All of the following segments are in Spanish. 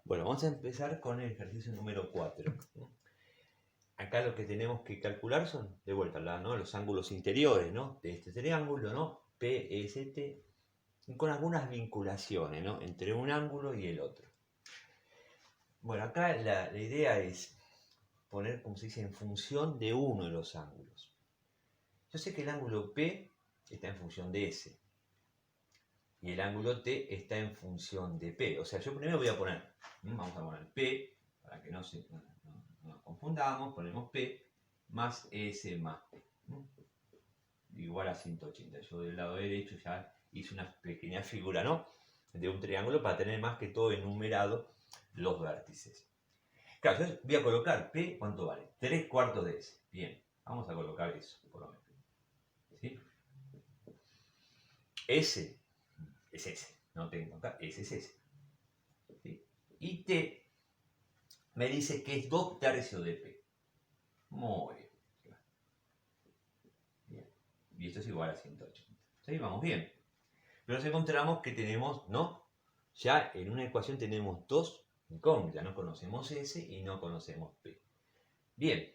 Bueno, vamos a empezar con el ejercicio número 4. Acá lo que tenemos que calcular son, de vuelta, los ángulos interiores, ¿no? De este triángulo, ¿no? PST, con algunas vinculaciones, ¿no? Entre un ángulo y el otro. Bueno, acá la idea es poner, como se dice, en función de uno de los ángulos. Yo sé que el ángulo P está en función de S. Y el ángulo T está en función de P. O sea, yo primero voy a poner, vamos a poner P, para que no nos confundamos, ponemos P más S más T. Igual a 180. Yo del lado derecho ya hice una pequeña figura, ¿no? De un triángulo para tener más que todo enumerado los vértices. Claro, yo voy a colocar P, ¿cuánto vale? 3/4 de S. Bien, vamos a colocar eso, por lo menos. ¿Sí? S es S. No tengo acá, S es S. ¿Sí? Y T me dice que es 2/3 de P. Muy bien. Bien. Y esto es igual a 180. ¿Sí? Vamos bien. Pero nos encontramos que tenemos, ¿no? Ya en una ecuación tenemos dos incógnitas. No conocemos S y no conocemos P. Bien.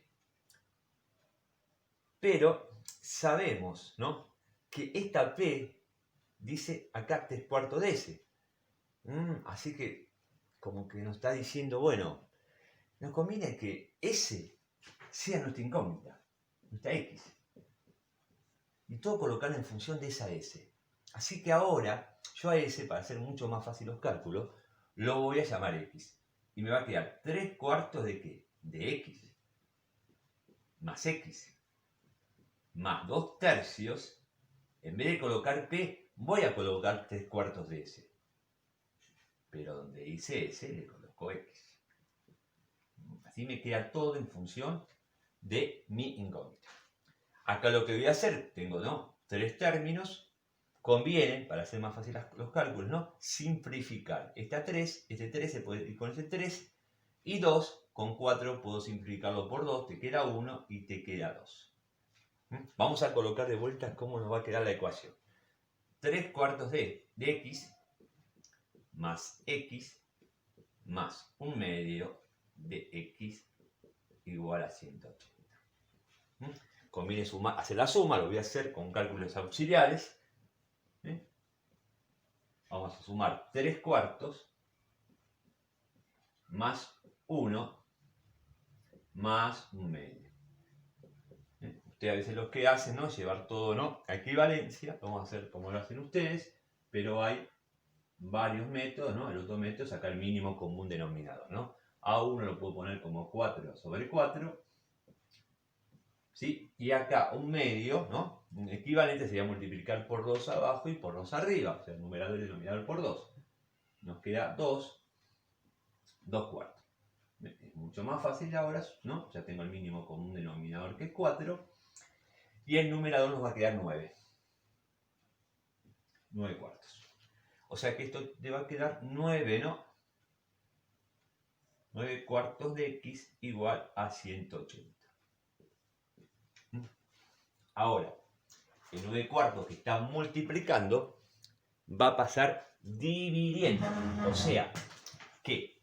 Pero sabemos, ¿no? Que esta P dice acá 3/4 de S. Así que como que nos está diciendo, bueno, nos conviene que S sea nuestra incógnita, nuestra X. Y todo colocarlo en función de esa S. Así que ahora, yo a S, para hacer mucho más fácil los cálculos, lo voy a llamar X. Y me va a quedar 3/4 de ¿qué? De X. Más X. Más 2/3. En vez de colocar P, voy a colocar 3/4 de S. Pero donde dice S, le coloco X. Así me queda todo en función de mi incógnita. Acá lo que voy a hacer, tengo, ¿no? 3 términos. Conviene, para hacer más fácil los cálculos, ¿no? Simplificar. Este 3 se puede ir con ese 3. Y 2, con 4 puedo simplificarlo por 2, te queda 1 y te queda 2. Vamos a colocar de vuelta cómo nos va a quedar la ecuación. 3/4 de X más X más 1/2 de X igual a 180. Conviene hacer la suma, lo voy a hacer con cálculos auxiliares. Vamos a sumar 3/4 más 1 más 1/2. Ustedes a veces lo que hacen, ¿no? Llevar todo, ¿no? A equivalencia. Vamos a hacer como lo hacen ustedes, pero hay varios métodos, ¿no? El otro método es sacar el mínimo común denominador, ¿no? A 1 lo puedo poner como 4/4. ¿Sí? Y acá 1/2, ¿no? Un equivalente sería multiplicar por 2 abajo y por 2 arriba. O sea, el numerador y el denominador por 2. Nos queda 2/4. Es mucho más fácil ahora, ¿no? Ya tengo el mínimo común denominador que es 4. Y el numerador nos va a quedar 9. 9/4. O sea que esto te va a quedar 9, ¿no? 9/4 de X igual a 180. Ahora, el 9/4 que está multiplicando va a pasar dividiendo. O sea que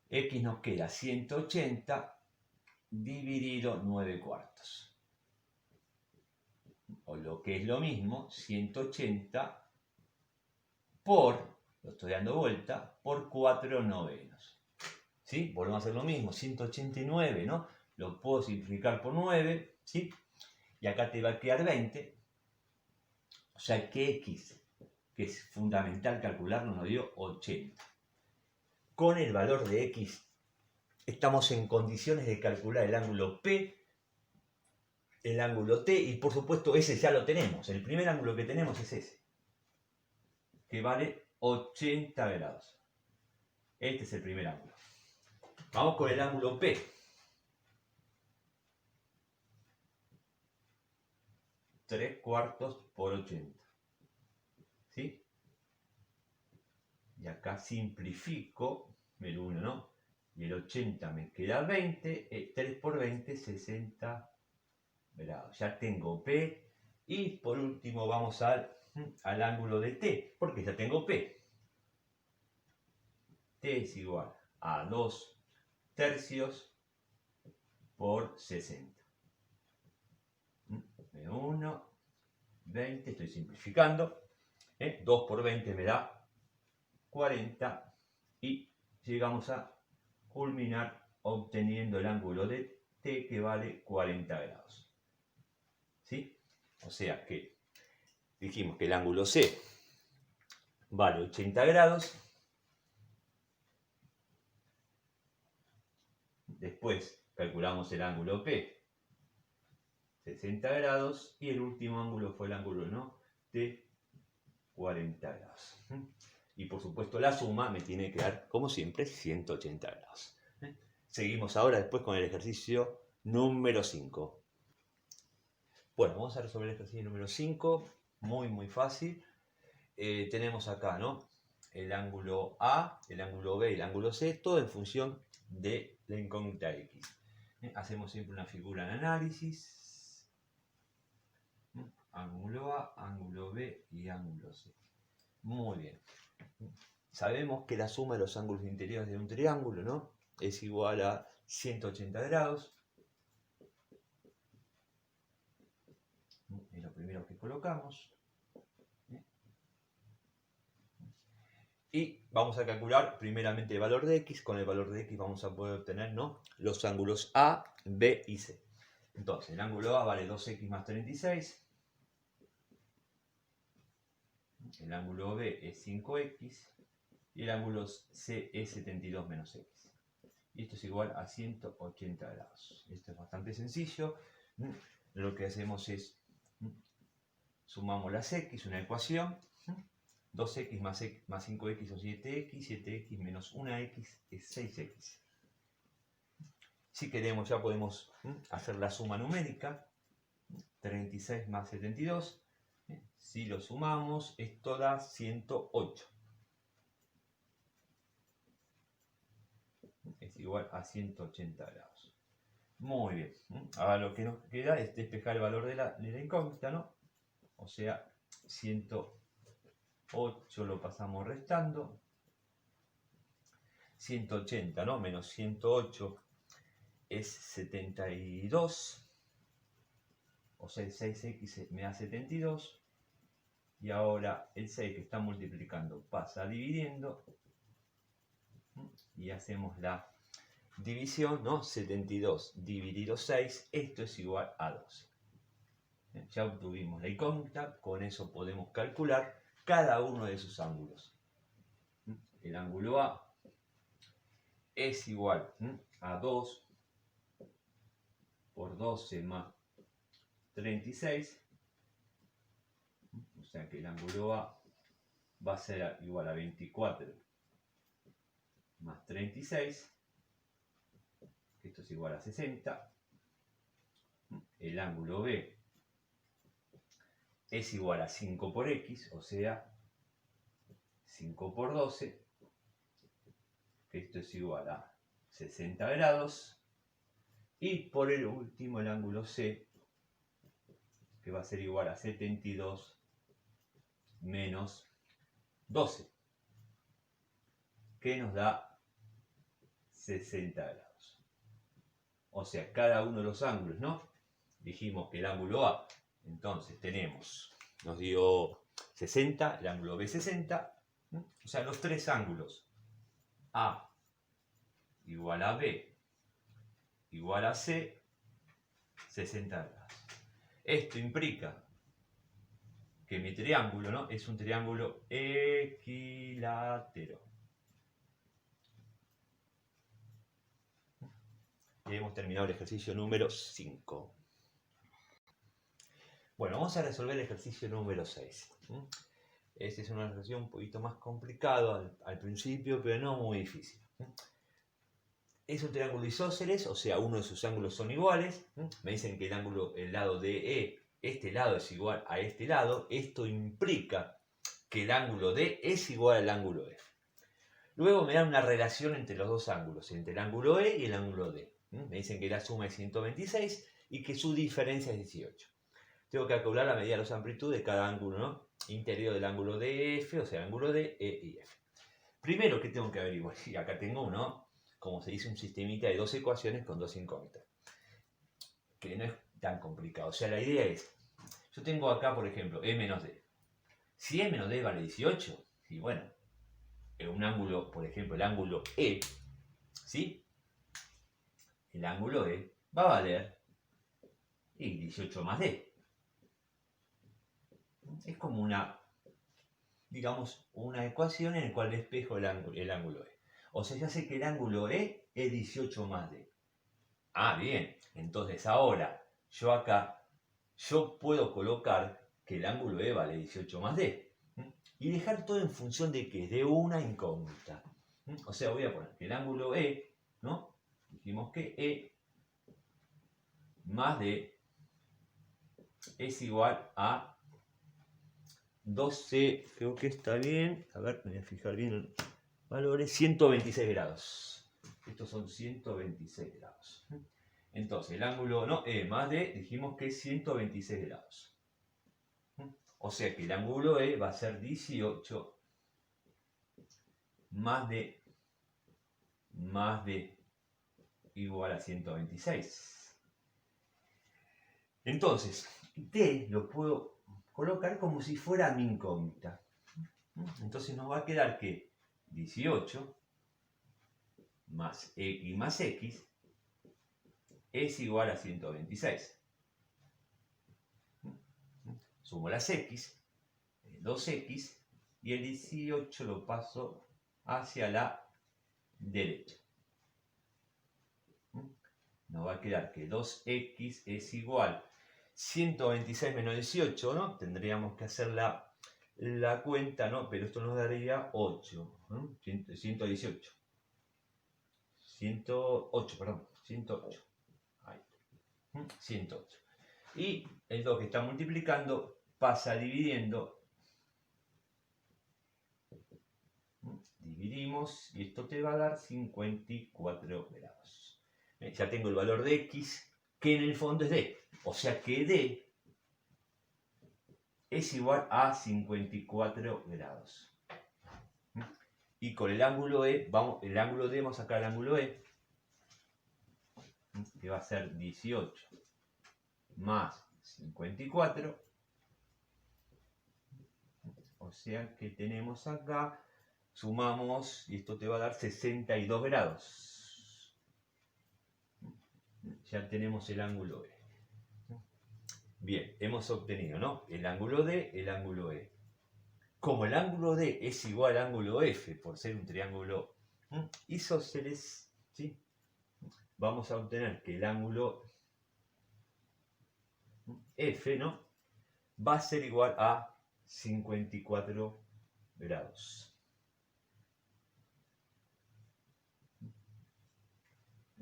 X nos queda 180 dividido 9/4. O lo que es lo mismo, 180 por, lo estoy dando vuelta, por 4/9. ¿Sí? Volvemos a hacer lo mismo, 189, ¿no? Lo puedo simplificar por 9, ¿sí? Y acá te va a quedar 20. O sea que X, que es fundamental calcularlo, nos dio 80. Con el valor de X estamos en condiciones de calcular el ángulo P, el ángulo T y por supuesto ese ya lo tenemos. El primer ángulo que tenemos es ese, que vale 80 grados. Este es el primer ángulo. Vamos con el ángulo P. 3/4 por 80. ¿Sí? Y acá simplifico el 1, ¿no? Y el 80 me queda 20. 3 por 20, 60 grados. Ya tengo P. Y por último vamos al ángulo de T, porque ya tengo P. T es igual a 2 tercios por 60. 1, 20, estoy simplificando. 2 por 20 me da 40 y llegamos a culminar obteniendo el ángulo de T que vale 40 grados. ¿Sí? O sea que dijimos que el ángulo C vale 80 grados. Después calculamos el ángulo P, 60 grados. Y el último ángulo fue el ángulo de 40 grados. Y por supuesto la suma me tiene que dar, como siempre, 180 grados. Seguimos ahora después con el ejercicio número 5. Bueno, vamos a resolver el ejercicio número 5. Muy fácil. Tenemos acá, ¿no? El ángulo A, el ángulo B y el ángulo C, todo en función de la incógnita X. Hacemos siempre una figura en análisis. Ángulo A, ángulo B y ángulo C. Muy bien. Sabemos que la suma de los ángulos interiores de un triángulo, ¿no?, es igual a 180 grados. Es lo primero que colocamos. Y vamos a calcular primeramente el valor de X. Con el valor de X vamos a poder obtener, ¿no?, los ángulos A, B y C. Entonces, el ángulo A vale 2X más 36. El ángulo B es 5X. Y el ángulo C es 72 menos X. Y esto es igual a 180 grados. Esto es bastante sencillo. Lo que hacemos es, sumamos las X, una ecuación. 2X más 5X son 7X. 7X menos 1X es 6X. Si queremos ya podemos hacer la suma numérica. 36 más 72. Si lo sumamos, esto da 108. Es igual a 180 grados. Muy bien. Ahora lo que nos queda es despejar el valor de la incógnita, ¿no? O sea, 108 lo pasamos restando. 180, ¿no?, menos 108 es 72. O sea, el 6X me da 72. Y ahora el 6 que está multiplicando pasa dividiendo. Y hacemos la división, ¿no? 72 dividido 6, esto es igual a 12. Ya obtuvimos la incógnita, con eso podemos calcular cada uno de sus ángulos. El ángulo A es igual a 2 por 12 más 36. O sea que el ángulo A va a ser igual a 24 más 36. Esto es igual a 60. El ángulo B es igual a 5 por X, o sea, 5 por 12. Esto es igual a 60 grados. Y por el último, el ángulo C, que va a ser igual a 72 menos 12, que nos da 60 grados. O sea, cada uno de los ángulos, ¿no? Dijimos que el ángulo A, entonces nos dio 60, el ángulo B 60, o sea, los tres ángulos A igual a B igual a C, 60 grados. Esto implica que mi triángulo, ¿no?, es un triángulo equilátero. Y hemos terminado el ejercicio número 5. Bueno, vamos a resolver el ejercicio número 6. Este es un ejercicio un poquito más complicado al principio, pero no muy difícil. Es un triángulo isósceles, o sea, uno de sus ángulos son iguales. Me dicen que el lado DE, este lado es igual a este lado. Esto implica que el ángulo D es igual al ángulo F. Luego me dan una relación entre los dos ángulos, entre el ángulo E y el ángulo D. Me dicen que la suma es 126 y que su diferencia es 18. Tengo que calcular la medida de los amplitudes de cada ángulo, ¿no?, interior del ángulo DF, o sea, el ángulo D, E y F. Primero, ¿qué tengo que averiguar? Y acá tengo uno, como se dice, un sistemita de dos ecuaciones con dos incógnitas. Que no es tan complicado. O sea, la idea es, yo tengo acá, por ejemplo, E menos D. Si E menos D vale 18, y bueno, en un ángulo, por ejemplo, el ángulo E, ¿sí? El ángulo E va a valer 18 más D. Es como una, digamos, una ecuación en la cual despejo el ángulo E. O sea, ya sé que el ángulo E es 18 más D. Ah, bien. Entonces ahora, yo acá, yo puedo colocar que el ángulo E vale 18 más D. Y dejar todo en función de que de una incógnita. O sea, voy a poner que el ángulo E, ¿no? Dijimos que E más D es igual a 12, creo que está bien. A ver, me voy a fijar bien los valores. 126 grados. Estos son 126 grados. Entonces, el ángulo no E más D dijimos que es 126 grados. O sea que el ángulo E va a ser 18 más D igual a 126. Entonces, D lo puedo colocar como si fuera mi incógnita. Entonces nos va a quedar que 18 más X más X es igual a 126. Sumo las X, 2X, y el 18 lo paso hacia la derecha. Nos va a quedar que 2X es igual 126 menos 18, ¿no? Tendríamos que hacer la cuenta, ¿no? Pero esto nos daría 8, ¿no? 118. 108, perdón, 108. Ahí. 108. Y el 2 que está multiplicando pasa dividiendo. Dividimos y esto te va a dar 54 grados. Ya tengo el valor de X, que en el fondo es D. O sea que D es igual a 54 grados. Y con el ángulo E, el ángulo D, vamos a sacar el ángulo E, que va a ser 18 más 54. O sea que tenemos acá, sumamos, y esto te va a dar 62 grados. Ya tenemos el ángulo E. Bien, hemos obtenido, ¿no? El ángulo D, el ángulo E. Como el ángulo D es igual al ángulo F, por ser un triángulo isósceles, ¿sí? Vamos a obtener que el ángulo F, ¿no? Va a ser igual a 54 grados.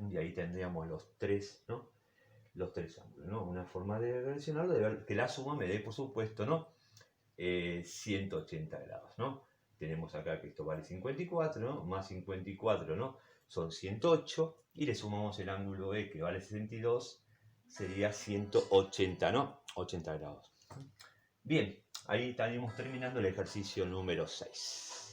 Y ahí tendríamos los tres, ¿no? Los tres ángulos, ¿no? Una forma de relacionarlo, de ver que la suma me dé, por supuesto, ¿no? 180 grados, ¿no? Tenemos acá que esto vale 54, ¿no? Más 54, ¿no? Son 108, y le sumamos el ángulo E, que vale 62, sería 180, ¿no? 80 grados. Bien, ahí estaríamos terminando el ejercicio número 6.